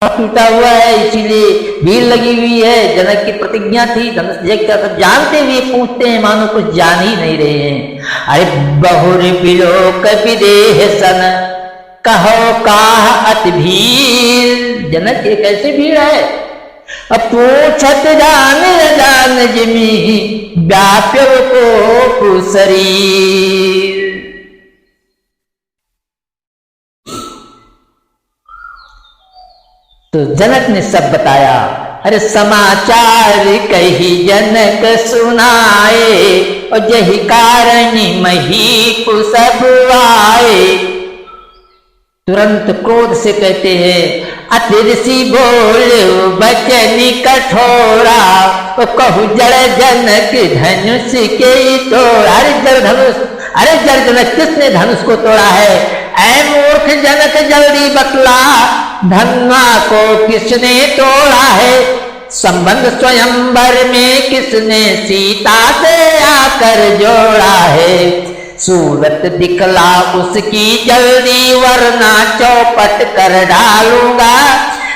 टूटा हुआ है, इसीलिए भीड़ लगी हुई है। जनक की प्रतिज्ञा थी, धनुष देखकर सब जानते हुए पूछते हैं, मानो कुछ जान ही नहीं रहे हैं। अरे बहुर बिलोक विदेह सन कहो काह अति भीड़। जनक ये कैसे भीड़ है? अब पूछत जान जिमी व्याप्य को शरीर। तो जनक ने सब बताया। अरे समाचार कही जनक सुनाए, और यही कारण मही कुसब आए। तुरंत क्रोध से कहते हैं, अति ऋषि बोले बचन कठोरा, तो कहू जड़ जनक धनुष के तोड़ा। अरे जड़ धनुष, अरे जड़ जनक किसने धनुष को तोड़ा है? ऐ मूर्ख जनक जल्दी बतला, धनुआ को किसने तोड़ा है? संबंध स्वयंवर में किसने सीता से आकर जोड़ा है? सूरत दिखला उसकी जल्दी, वरना चौपट कर डालूंगा।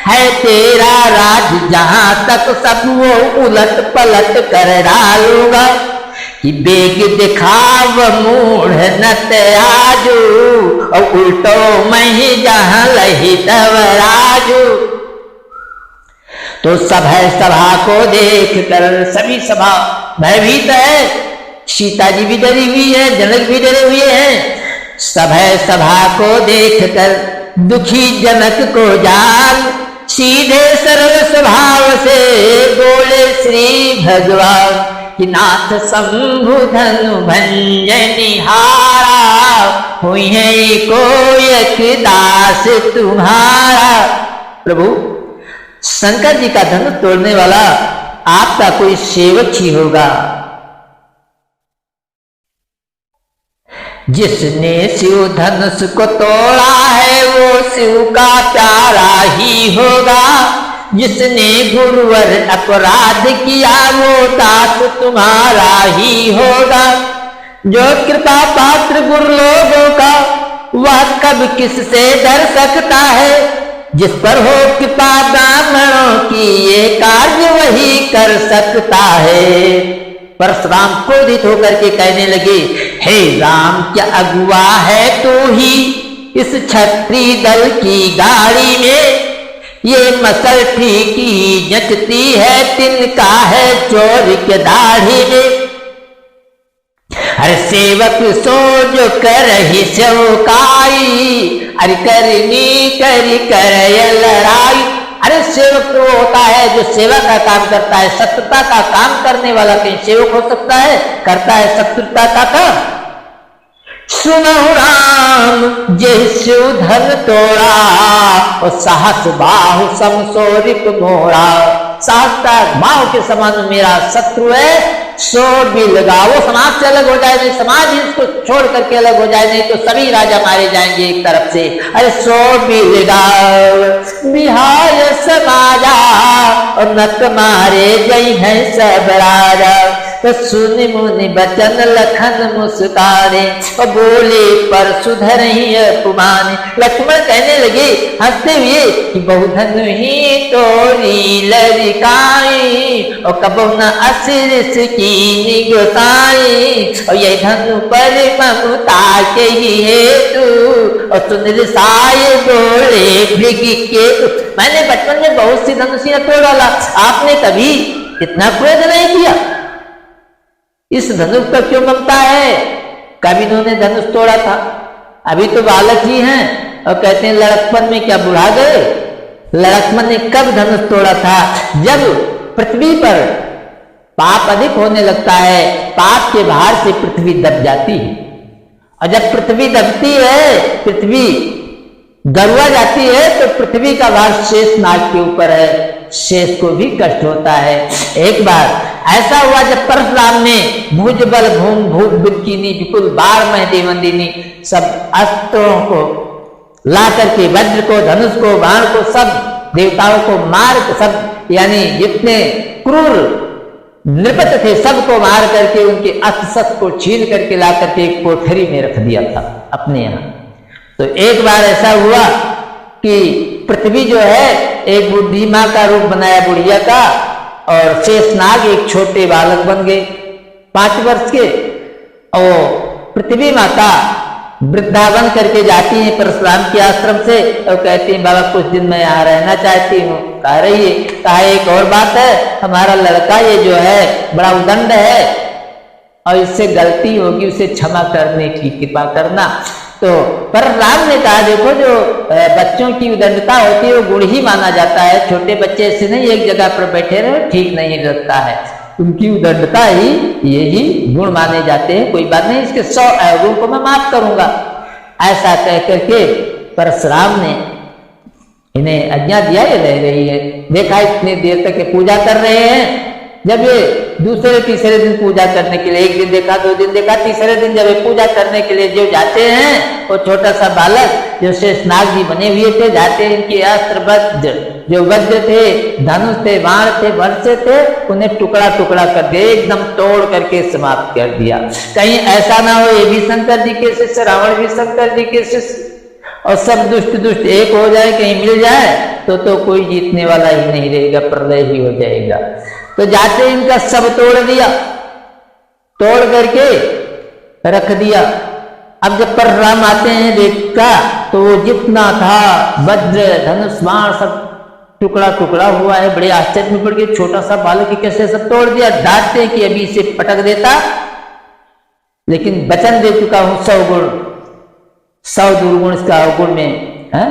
है तेरा राज जहां तक सब वो उलट पलट कर डालूंगा। कि बेग दिखाव मूढ़ नत आजू, और उल्टो मैं जहां लही दवराजू। तो सभा को देख कर सभी सभा भयभीत है। सीता जी भी डरी हुई है, जनक भी डरे हुए हैं। सभा को देखकर दुखी जनक को जान, सीधे सरल स्वभाव से बोले श्री भगवान। कि नाथ शंभु धनु भंजनिहारा, हुई है को एक दास तुम्हारा। प्रभु, शंकर जी का धनुष तोड़ने वाला आपका कोई सेवक ही होगा। जिसने शिव धनुष को तोड़ा है वो शिव का प्यारा ही होगा। जिसने गुरुवर अपराध किया वो दास तुम्हारा ही होगा। जो कृपा पात्र गुरु लोगों का वह कब किससे डर सकता है। जिस पर हो कृपा ब्राह्मणों की ये कार्य वही कर सकता है। परशुराम क्रोधित होकर के कहने लगे, हे राम क्या अगुआ है तू ही इस क्षत्रिय दल की गाड़ी में। ये मसलठी की जचती है तिनका है चोर के दाढ़ी में। अरे सेवक सो जो कर ही सेवकाई, अरे करनी करी कर लड़ाई। अरे सेवक तो वो होता है जो सेवा का काम करता है। शत्रुता का काम करने वाला कहीं सेवक हो सकता है? करता है शत्रुता का काम। सुनहु राम जय शिव धन तोड़ा, और साहस बाहु समसोरिप मोड़ा। साहसता बाहु के समान मेरा शत्रु है, सो भी लगा। वो समाज से अलग हो जाए नहीं, समाज ही इसको छोड़ करके अलग हो जाए, नहीं तो सभी राजा मारे जाएंगे एक तरफ से। अरे सो भी लगा बिहार समाजा, और नत मारे गई है सब राजा। तो सुन मुनि बचन लखन मुस्काने, और बोले पर सुधर ही अपमाने। लक्ष्मण कहने लगे हंसते हुए कि बहुधन ही तोरी लड़काई, और कबो न असिर की निगताई। और ये धनु पर ममता के ही हेतु, और सुन साय बोले भृग के। मैंने बचपन में बहुत सी धनुषियां तोड़ डाला, आपने कभी इतना क्रोध नहीं किया। इस धनुष पर क्यों ममता है? कभी इन्होंने धनुष तोड़ा था, अभी तो बालक ही हैं, और कहते हैं लड़कपन में क्या बुढ़ा गए। लड़कपन ने कब धनुष तोड़ा था? जब पृथ्वी पर पाप अधिक होने लगता है, पाप के भार से पृथ्वी दब जाती है। और जब पृथ्वी दबती है, पृथ्वी गरुआ जाती है, तो पृथ्वी का भार शेष नाग के ऊपर है। शेष को भी कष्ट होता है। एक बार ऐसा हुआ जब परशुराम ने भुज बल भूम भूप बिरकिनी विपुल बार मह देवंदिनी सब अस्त्रों को ला करके, वज्र को, धनुष को, बाण को, सब देवताओं को मार, सब यानी जितने क्रूर नृपत थे सबको मार करके उनके अस्त्र शस्त्र को छीन करके ला करके एक कोठरी में रख दिया था अपने यहाँ। तो एक बार ऐसा हुआ कि पृथ्वी जो है एक बुढ़ी माँ का रूप बनाया बुढ़िया का, और शेषनाग एक छोटे बालक बन गए 5 वर्ष के। और पृथ्वी माता वृद्धावन करके जाती है परशुराम के आश्रम से और कहती है बाबा कुछ दिन मैं यहाँ रहना चाहती हूँ। कह रही है, कहा एक और बात है, हमारा लड़का ये जो है बड़ा उदंड है और इससे गलती होगी उसे क्षमा करने की कृपा करना। तो परशुराम ने कहा देखो जो बच्चों की उदंडता होती है वो गुण ही माना जाता है, छोटे बच्चे ऐसे नहीं एक जगह पर बैठे रहे ठीक नहीं लगता है, उनकी उदंडता ही यही गुण माने जाते हैं, कोई बात नहीं इसके 100 अवगुण को मैं माफ करूंगा। ऐसा कह करके परशुराम ने इन्हें आज्ञा दिया, ये रह रही है। देखा इतनी देर तक ये पूजा कर रहे हैं, जब ये दूसरे तीसरे दिन पूजा करने के लिए, एक दिन देखा 2 दिन देखा, तीसरे दिन जब ये पूजा करने के लिए जो जाते हैं, वो छोटा सा बालक जो शेषनाग जी बने हुए थे जाते हैं, इनके अस्त्र वज्र जो वज्र थे, धनुष थे, बाण थे, वर्षे थे, उन्हें टुकड़ा टुकड़ा कर दिया, एकदम तोड़ करके समाप्त कर दिया। कहीं ऐसा ना हो ये भी शंकर जी के शिष्य, रावण भी शंकर जी के शिष्य, और सब दुष्ट दुष्ट एक हो जाए, कहीं मिल जाए तो कोई जीतने वाला ही नहीं रहेगा, प्रलय ही हो जाएगा। तो जाते इनका सब तोड़ दिया, तोड़ करके रख दिया। अब जब परशुराम आते हैं देखा तो वो जितना था वज्र धनुष बाण सब टुकड़ा टुकड़ा हुआ है, बड़े आश्चर्य में पड़ गए, छोटा सा बालक कैसे सब तोड़ दिया। डांटते कि अभी इसे पटक देता, लेकिन वचन दे चुका हूं 100 गुण 100 दुर्गुण इसका अवगुण में है?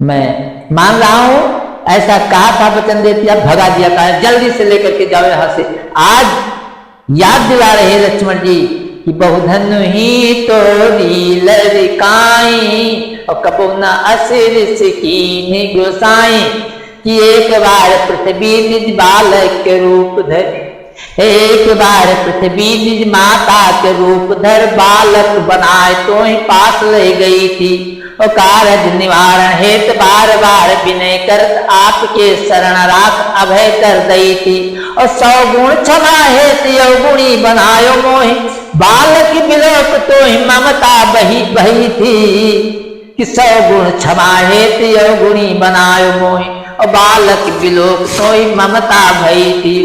मैं मान रहा हूं, ऐसा कहा था, वचन दे दिया, भगा दिया, कहा जल्दी से लेकर के जाओ यहां से। आज याद दिला रहे लक्ष्मण जी कि बहुधनु ही तोड़ी लड़काई और कपोना असिर की गोसाई, कि एक बार पृथ्वी निज बालक के रूप धर, एक बार पृथ्वी निज माता के रूप धर, बालक बनाए तो ही पास ले गई थी, और कारज निवारण हेत बार बार विनय करत, आपके शरण राख अभय कर दई थी, और 100 गुण क्षमा हेत अवगुणी बनायो मोहि, बालक बिलोक तो ही ममता बही थी, कि 100 गुण क्षमा हेत अवगुणी बनायो मोहि, और बालक बिलोक तो ही ममता भई थी।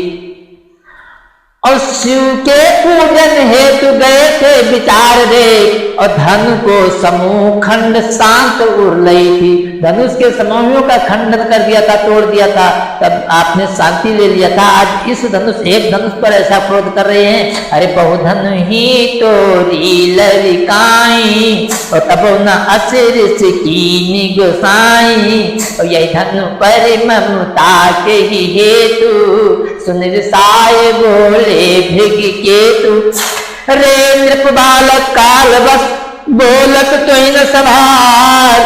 और शिव के पूजन हेतु गए थे विचार रे, और धन को समूह खंड शांत उड़लई थी, धनुष के समूहों का खंडन कर दिया था, तोड़ दिया था, तब आपने शांति ले लिया था। आज इस धनुष एक धनुष पर ऐसा क्रोध कर रहे हैं, अरे बहुधनु ही तोरी लड़काई, और तब न असिर की गोसाई, और यही धनु पर ममता के ही हेतु, सुन साय बोले भृग केतु, रे नृप बालक काल बस बोलत तो न सभार,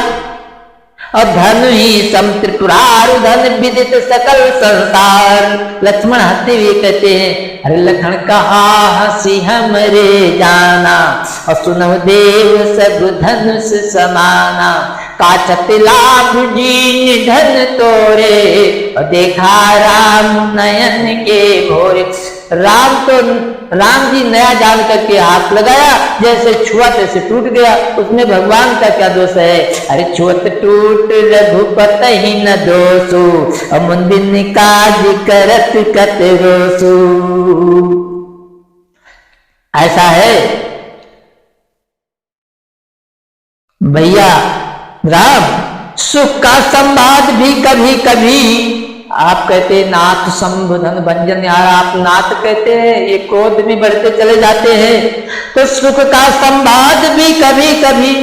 और धनु ही सम त्रिपुरार धन विदित सकल संसार। लक्ष्मण हंसते हुए कहते हैं, अरे लखन कहा हंसी हमरे जाना, और सुनहु देव सब धनुष समाना, काचत लाभ जी निधन तोरे, और देखा राम नयन के भोरे। राम जी नया जान करके हाथ लगाया, जैसे छुआ तैसे टूट गया, उसमें भगवान का क्या दोष है? अरे छुअत टूट रघुपत ही न दोषो, और मुंदिन काज करत कत रोसो। ऐसा है भैया, राम सुख का संवाद भी कभी कभी, आप कहते हैं नाथ संबोधन भंजन, यार आप नाथ कहते हैं, ये क्रोध में बढ़ते चले जाते हैं। तो सुख का संवाद भी कभी कभी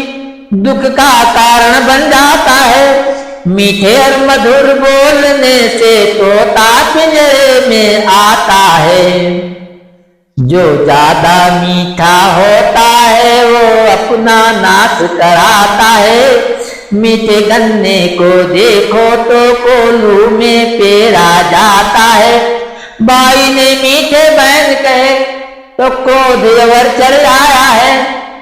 दुख का कारण बन जाता है, मीठे और मधुर बोलने से तोता पिंजरे में आता है, जो ज्यादा मीठा होता है वो अपना नाश कराता है, मीठे गन्ने को देखो तो कोल्हू में पेरा जाता है, बाई ने मीठे बैन कहे तो क्रोध अवर चल आया है,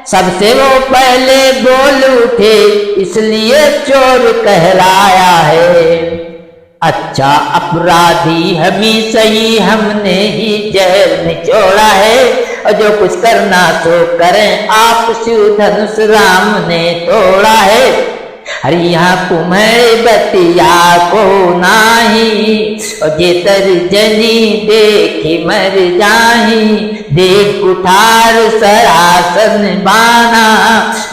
सबसे वो पहले बोल उठे इसलिए चोर कहलाया है। अच्छा अपराधी हमी सही, हमने ही जहर निचोड़ा है, और जो कुछ करना तो करें, आप शिव धनुष राम ने तोड़ा है। अरे यहाँ कुम्हर बतिया को नाही, और जे तर्जनी देखी मर जाही। देख कुठार सरासन बाना,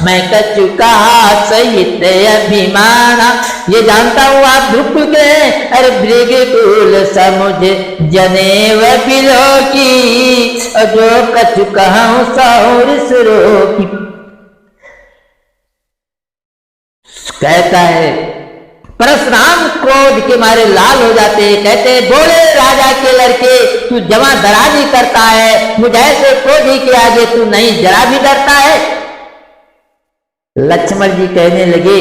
मैं कछु कहा सहित अभिमाना। ये जानता हूँ आप ध्रुव के, अरे मृग कुल समुझ जनेव बिलो की, और जो कछु कहूँ सौर सुरो की। कहता है परशुराम क्रोध के मारे लाल हो जाते, कहते बोले राजा के लड़के, तू जमा दराजी करता है, मुझे ऐसे क्रोधी के आगे तू नहीं जरा भी डरता है। लक्ष्मण जी कहने लगे,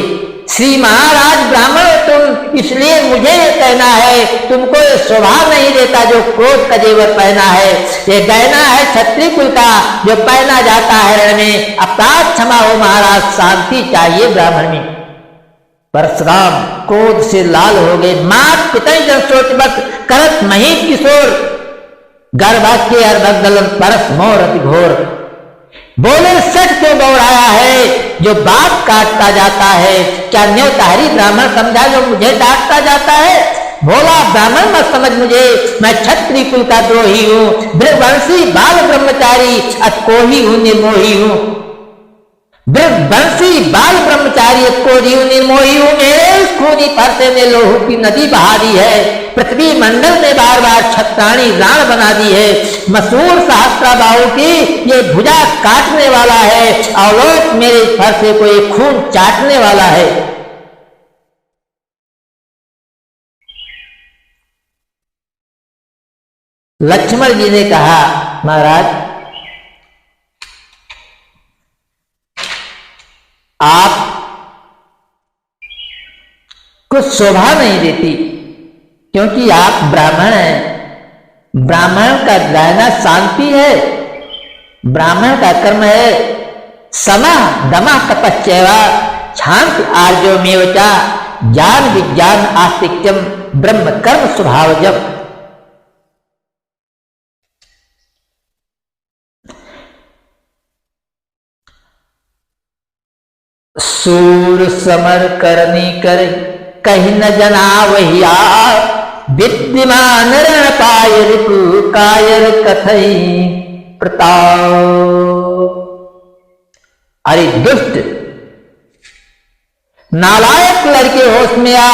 श्री महाराज ब्राह्मण तुम, इसलिए मुझे ये कहना है, तुमको ये स्वभाव नहीं देता जो क्रोध का जेवर पहना है। ये गहना है क्षत्रिय कुल का जो पहना जाता है रण में। अपराध क्षमा हो महाराज, शांति चाहिए ब्राह्मण में। परशुराम क्रोध से लाल हो गए। मात पिता जन सोच बस करत मही किशोर, गर्भाग्य अर्भगदलन परस मोर अति घोर। बोले सच क्यों दौड़ाया है जो बात काटता जाता है, क्या न्योतारी ब्राह्मण समझा जो मुझे डांटता जाता है। बोला ब्राह्मण मत समझ मुझे, मैं क्षत्रिय कुल का द्रोही हूँ, वंशी बाल ब्रह्मचारी अकोही हूँ निर्मोही हूँ। वंशी बाल ब्रह्मचारी कोरी निर्मोही हूं, मेरे खूनी परसे ने लोहू की नदी बहा दी है। पृथ्वी मंडल ने बार बार छत्राणी राण बना दी है। मसूर सहस्त्राबाहु की ये भुजा काटने वाला है, अवलोक मेरे फरसे को ये खून चाटने वाला है। लक्ष्मण जी ने कहा महाराज आप कुछ शोभा नहीं देती, क्योंकि आप ब्राह्मण हैं। ब्राह्मण का रहना शांति है, ब्राह्मण का कर्म है समा दमा तपस्या शांति आर्जो मेवचा, ज्ञान विज्ञान आस्तिक्यम ब्रह्म कर्म स्वभावजम। सूर समर करनी कर कहीं न जना वहिया, विद्यमान रण कायर को कायर कथई प्रताप। अरे दुष्ट नालायक लड़के होश में आ,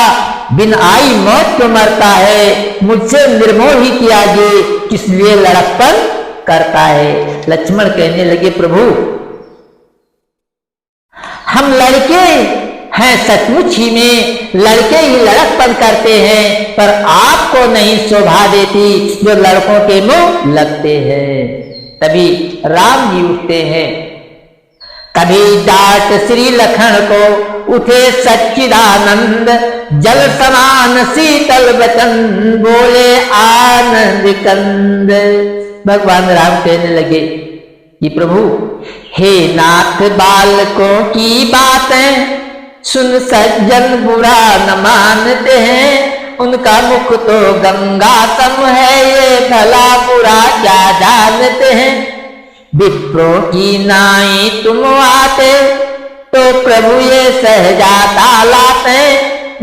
बिन आई मौत क्यों मरता है, मुझसे निर्मोही के आगे किस लिए लड़कपन करता है। लक्ष्मण कहने लगे प्रभु हम लड़के हैं सचमुच ही में, लड़के ही लड़कपन करते हैं, पर आपको नहीं शोभा देती जो लड़कों के मुंह लगते हैं। तभी राम जी उठते हैं। कभी डांट श्री लखन को उठे सच्चिदानंद, जल समान शीतल वचन बोले आनंद कंद। भगवान राम कहने लगे कि प्रभु हे नाथ बालकों की बातें सुन सज्जन बुरा न मानते हैं, उनका मुख तो गंगा सम है, ये भला बुरा क्या जानते हैं। विप्रों की नाई तुम आते तो प्रभु ये सहजाता लाते,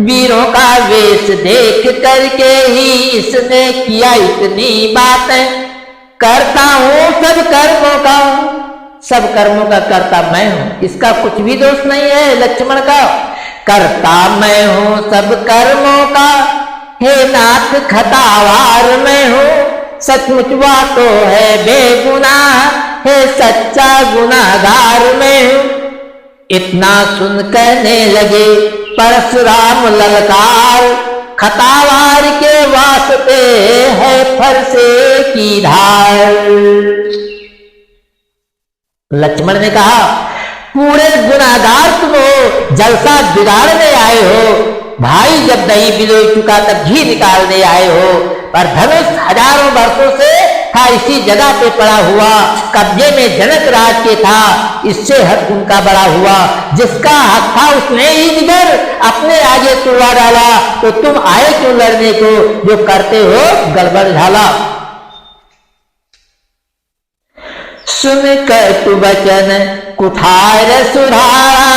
वीरों का वेश देख करके ही इसने किया इतनी बातें। करता हूं सब कर्मों का, सब कर्मों का करता मैं हूं, इसका कुछ भी दोष नहीं है लक्ष्मण का। करता मैं हूं सब कर्मों का, हे नाथ खतावार मैं हूं, सचमुच तो है बेगुनाह, हे सच्चा गुनाहगार मैं हूं। इतना सुन कहने लगे परशुराम ललकार, खतावार के वास्ते है फरसे की धार। लक्ष्मण ने कहा पूरे गुनाहगार तुम हो, जलसा बिगाड़ने आए हो। भाई जब दही बिलो चुका तब घी निकालने आए हो, पर धनुष हजारों वर्षों से था इसी जगह पे पड़ा हुआ, कब्जे में जनक राज के था, इससे हक उनका बड़ा हुआ। जिसका हक था उसने ही निगर अपने आगे तुड़वा डाला, तो तुम आए क्यों लड़ने को, जो करते हो गड़बड़ झाला। सुन कर तु वचन कुठार सुधारा,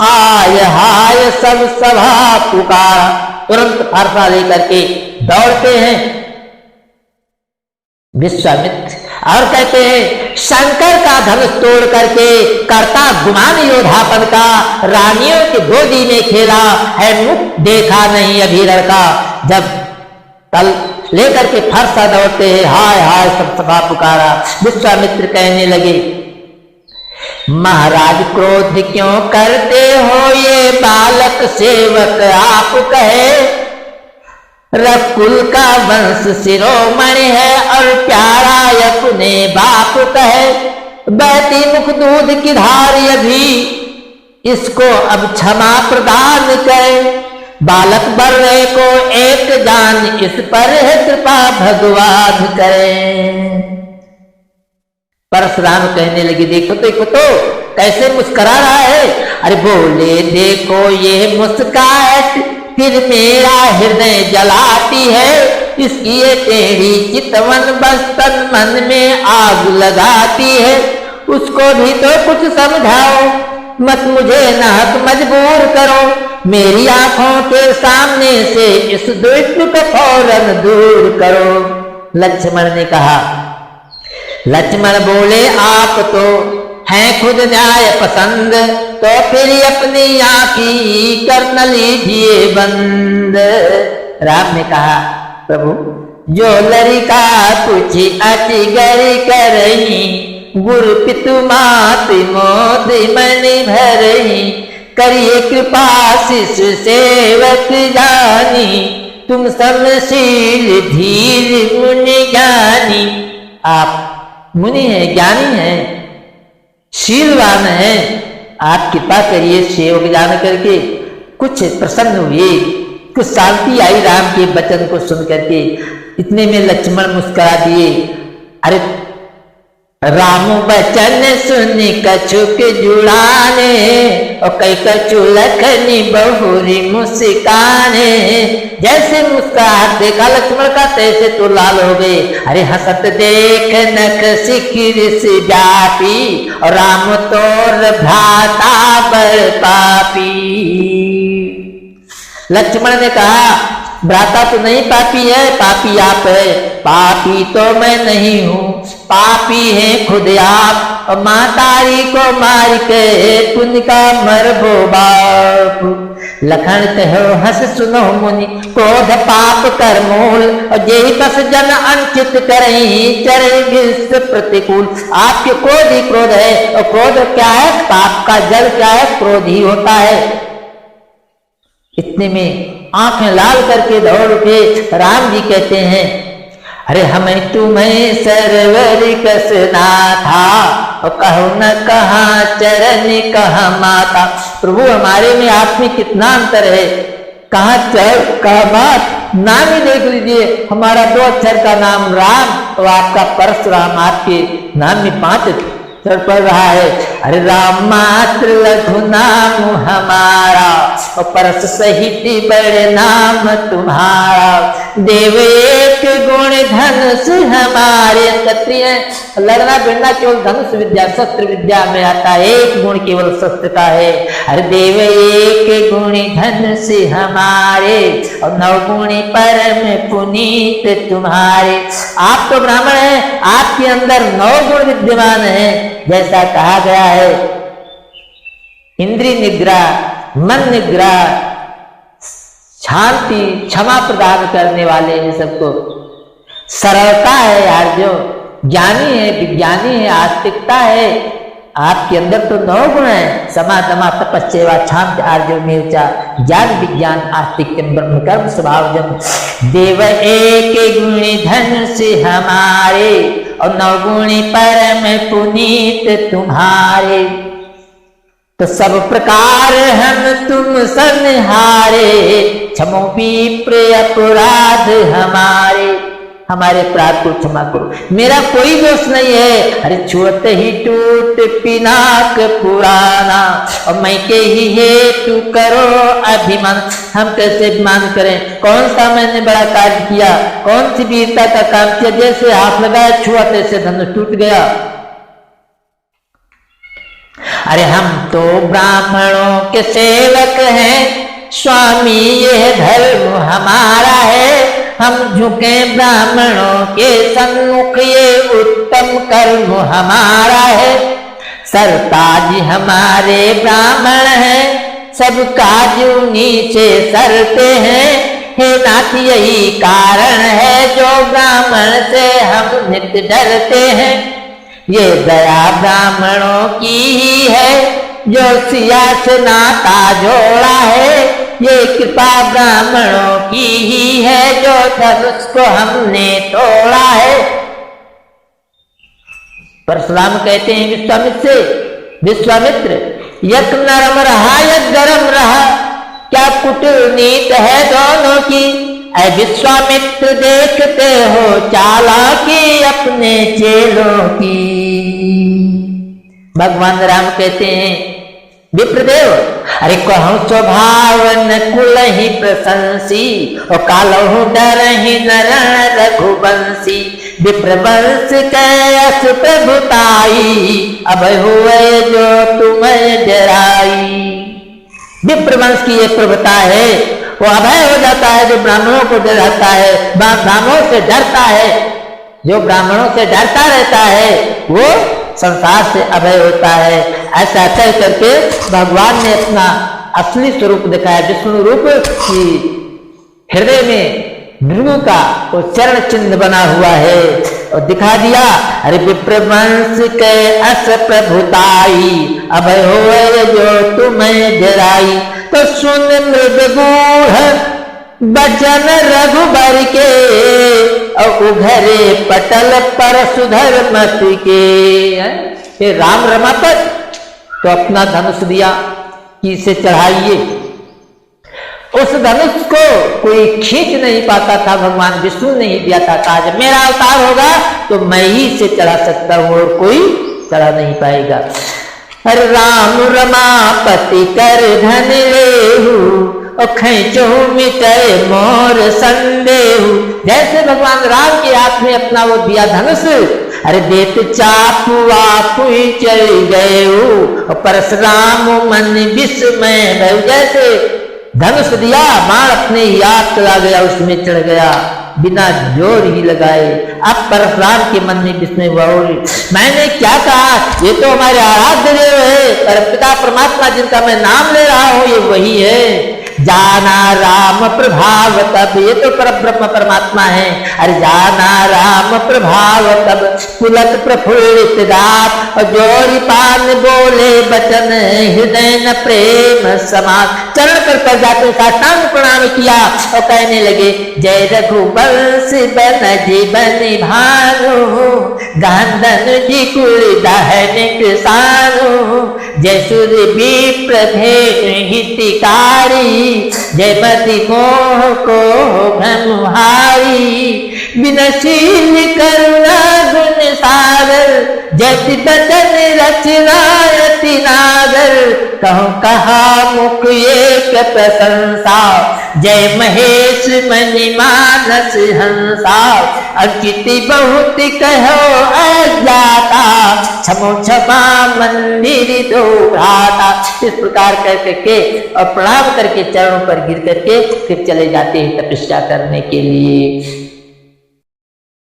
हाय हाय सब सभा पुकारा। तुरंत फरसा लेकर के दौड़ते हैं विश्वामित्र और कहते हैं शंकर का धनुष तोड़ करके करता गुमान योधापन का, रानियों की गोदी में खेला है मुख देखा नहीं अभी लड़का। जब तल लेकर के फरसा दौड़ते हैं, हाय हाय सब सभा पुकारा। विश्वामित्र कहने लगे महाराज क्रोध क्यों करते हो, ये बालक सेवक आप कहे। रकुल का वंश शिरोमणि है और प्यारा अपने बाप कहे। बहती मुख दूध की धार अभी, इसको अब क्षमा प्रदान करे। बालक बर्रे को एक जान, इस पर है कृपा भगवान करे। परशुराम कहने लगे देखो तो कैसे मुस्कुरा रहा है। अरे बोले देखो ये मुस्कान फिर मेरा हृदय जलाती है। इसकी ये टेढ़ी चितवन बस्तन मन में आग लगाती है। उसको भी तो कुछ समझाओ, मत मुझे नाहक मजबूर करो। मेरी आंखों के सामने से इस दुष्ट को फौरन दूर करो। लक्ष्मण ने कहा। लक्ष्मण बोले आप तो हैं खुद न्याय पसंद, तो फिर अपनी आंखी कर न लीजिए बंद। राम ने कहा प्रभु जो लड़का कुछ अचिगरी करही, गुरु पितु मात मोद मन भरही। करिए कृपा शिष्य सेवक जानी, तुम समशील धीर मुनि ज्ञानी। आप मुनि है, ज्ञानी है, शीलवान है, आप कृपा करिए सेवक जान करके। कुछ प्रसन्न हुए, कुछ शांति आई राम के वचन को सुन करके। इतने में लक्ष्मण मुस्कुरा दिए। अरे राम बचन सुन कछुक जुड़ाने, और कई कछु लखनी बहुरी मुस्काने। जैसे मुस्कुराहट देखा लक्ष्मण का तैसे तो लाल हो गए। अरे हंसत देख नख सिखिर से व्यापी, और राम तोर भ्राता बर पापी। लक्ष्मण ने कहा भ्राता तो नहीं पापी है, पापी आप है। पापी तो मैं नहीं हूँ, पापी है खुद आप। और मातारी को मार के पुण्य का मरबो बाप। लखन कहो हंस सुनो मुनि, क्रोध पाप कर मूल। और जेहि बस जन अंकित करही, चरण प्रतिकूल। आपके क्रोध ही क्रोध है, और क्रोध क्या है, पाप का जल क्या है, क्रोध ही होता है। इतने में आंखें लाल करके दौड़ उठे। राम जी कहते हैं अरे हमें तुम्हें सरवर कसना था, और कहो न कहा चरण कहा माता। प्रभु हमारे में आप में कितना अंतर है, कहा चर कहा मात। नाम ही देख लीजिए, हमारा 2 अक्षर का नाम राम, और आपका परशुराम। आपके नाम में 5 अक्षर पड़ रहा है। अरे राम मात्र लघु नाम हमारा, और परस सहित बड़े नाम तुम्हारा। देव एक गुण धनुष हमारे। क्षत्रिय लड़ना भिड़ना केवल धनुष विद्या शस्त्र विद्या में आता है, एक गुण केवल शस्त्र का है। अरे देव एक गुण धनुष हमारे, और 9 गुणी परम पुनीत तुम्हारे। आप तो ब्राह्मण हैं, आपके अंदर 9 गुण विद्यमान है। जैसा कहा गया है इंद्रिय निग्रह, मन निग्रह, शांति, क्षमा प्रदान करने वाले हैं सबको। सरलता है यार, जो ज्ञानी है, विज्ञानी है, आस्तिकता है। आपके अंदर तो 9 गुण है, समा दमा तपस्या शांत आर्जव मेचा, ज्ञान विज्ञान आस्तिक्यम ब्रह्म कर्म स्वभावजम। देव एक गुणी धन से हमारे, और 9 गुणी परम पुनीत तुम्हारे। तो सब प्रकार हम तुम संहारे, क्षमो विप्र अपराध हमारे। हमारे अपराध को क्षमा करो, मेरा कोई दोष नहीं है। अरे छुअत ही टूट पिनाक पुराना, और मैं के ही हेतु करो अभिमान। हम कैसे अभिमान करें, कौन सा मैंने बड़ा कार्य किया, कौन सी वीरता का काम किया। जैसे हाथ लगाया छुआ तैसे धनुष टूट गया। अरे हम तो ब्राह्मणों के सेवक हैं, स्वामी यह धर्म हमारा है, हम झुके ब्राह्मणों के सन्मुख, ये उत्तम कर्म हमारा है। सरताज हमारे ब्राह्मण हैं, सब काजू नीचे सरते हैं, हे नाथ यही कारण है जो ब्राह्मण से हम नित डरते हैं। ये दया ब्राह्मणों की ही है जो सिया से नाता जोड़ा है, ये कृपा ब्राह्मणों की ही है जो धनुष को हमने तोड़ा है। परशुराम कहते हैं विश्वामित्र से, विश्वामित्र यक नरम रहा यक गरम रहा, क्या कुटिल नीत है दोनों की। ऐ विश्वामित्र देखते हो चालाकी अपने चेलों की। भगवान राम कहते हैं विप्रदेव, अरे कहूं स्वभाव न कुल ही प्रशंसी, और कालहु डर ही नरण रघुवंशी। विप्रवंश कैस प्रभुताई, अब हुए जो तुम्हें डराई। विप्रवंश की एक प्रभुता है, वो अभय हो जाता है जो ब्राह्मणों को डराता है, ब्राह्मणों से डरता है। जो ब्राह्मणों से डरता रहता है वो संसार से अभय होता है। ऐसा कह करके भगवान ने अपना असली स्वरूप दिखाया, विष्णु रूप की हृदय में भृगु का वो चरण चिन्ह बना हुआ है और दिखा दिया। अरे विप्रवंश के अस प्रभुताई, अभय होए जो तुम्हें डराई। तो सुन मृदगूढ़ बचन रघुबर के, और उघरे पटल पर सुधर मत के। राम रमापत तो अपना धनुष दिया कि इसे चढ़ाइए। उस धनुष को कोई खींच नहीं पाता था, भगवान विष्णु ने ही दिया था। आज मेरा अवतार होगा तो मैं ही इसे चढ़ा सकता हूं और कोई चढ़ा नहीं पाएगा। अरे राम रमापति कर धन लेहु, और खैचो मिटे मोर संदेहु। जैसे भगवान राम के हाथ में अपना वो दिया धनुष, अरे देत चापुआ पुई चल गए, और परशुराम मन विस्मय भय। जैसे धनुष दिया, बाण अपने याद चला गया, उसमें चढ़ गया बिना जोर ही लगाए। अब परशुराम के मन में विस्मय हुआ, मैंने क्या कहा, ये तो हमारे आराध्य देव है, परमपिता परमात्मा जिनका मैं नाम ले रहा हूं ये वही है। जाना राम प्रभाव तब, ये तो परब्रह्म परमात्मा है। अरे जाना राम प्रभाव तब, पुलक प्रफुल्लित दात, और जोड़ी पान बोले बचन, हृदय न प्रेम समाज। चरण पर जाते साष्टांग प्रणाम किया और कहने लगे, जय रघुवंश बन जीवन भानु, गांधन जी कुल दहन किसानु। जय सूर्य विप्र हितकारी, जय मति मोह को भ्रमहारी। विनशील करुणा गुण सागर, जय बचन रचनायति नागर। कहूँ कहा मुख एक प्रशंसा, जय महेश मणि मानस हंसा। अंकित बहुत कहो अज्ञाता, क्षमो क्षमा मंदिर दो भ्राता। इस प्रकार कह करके और प्रणाम करके चरणों पर गिर करके फिर चले जाते हैं तपस्या करने के लिए।